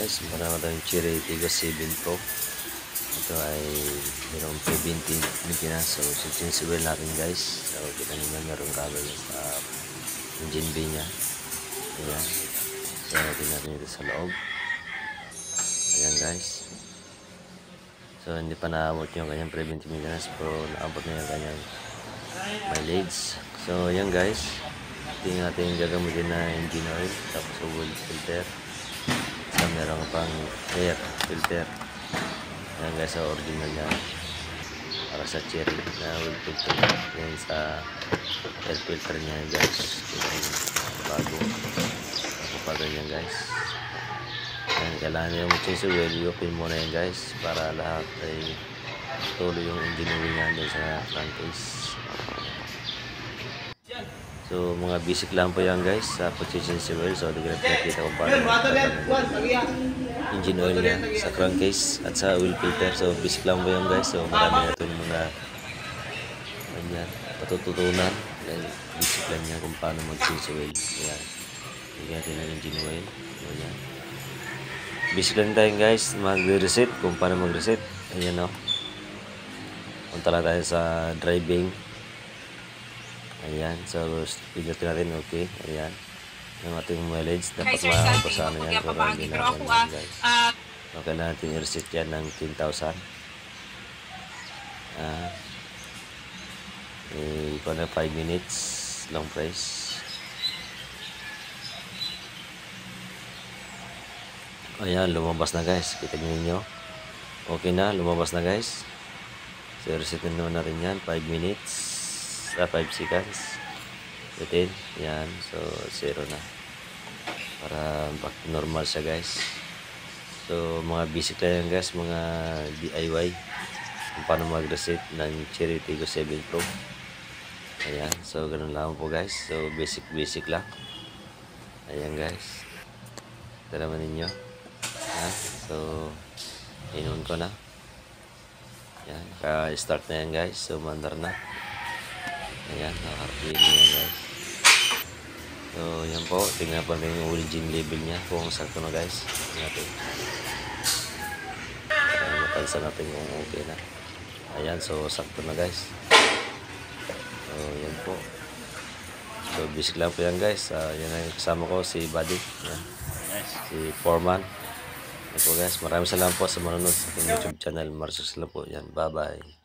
guys, meron tayong Cherry Tigos 7 Pro. Ito ay mayroong preventive maintenance. So sinisiwil natin guys. So kita nyo meron kabel sa engine bay nya. Ayan. So natin natin ito sa loob. Ayan guys. So hindi pa naabot yung kanyang preventive maintenance, pero naabot na yung kanyang mileage. So ayan guys, tingnan natin gagamitin na engine oil, tapos oil filter, so meron pang air filter. Ayan guys, sa original niya para sa Cherry na oil filter. Yan sa air filter niya guys, bago pa ganyan guys. Ayan, kailangan nyo mag-change oil, i-open muna yan guys para lahat ay tuloy yung engine oil niya doon sa crankcase. So mga basic lang po yan guys sa pag-change oil. So hindi ko na pinakita kung paano engine oil niya sa crankcase at sa oil filter. So basic lang po yan guys. So marami na ito yung mga patututunan. Basic lang niya kung paano mag-change oil. Ayan, bigyan natin ng engine oil. Ayan, basic lang tayo guys, mag-reset kung paano mag-reset. Ayan o, punta lang tayo sa driving. Ayan, so pindutin natin okay. Ayan, yung ating mileage dapat maabot pa sa ano yan, pero hindi natin guys. So kailangan natin i-reset yan ng 10,000. Ikaw na 5 minutes long press. Ayan, lumabas na guys, kita nyo. Okay na, lumabas na guys. So resetin naman natin yan, 5 minutes, 5 seconds. Retin, yan, so 0 na para back to normal siya guys. So mga basic lang yan guys, mga DIY kung paano mag-reset ng Cherry Tigos 7 Pro. Ayan, so ganun lang po guys. So basic lang. Ayan guys, ito naman ninyo. Ayan, so inon ko na. Ayan, ka-start na yan guys. So mandar na. Ayan, naka-RPM yan guys. So yan po, tingnan pa rin yung origin level nya kung sakto na guys. Natin mapansa natin kung okay na. Ayan, so sakto na guys. So yan po. So basic lang po yan guys. Yan ang kasama ko, si Buddy. Yan, si Foreman. Yan po guys, maraming salamat po sa manonood sa aking YouTube channel. Marsus lang po yan, bye bye.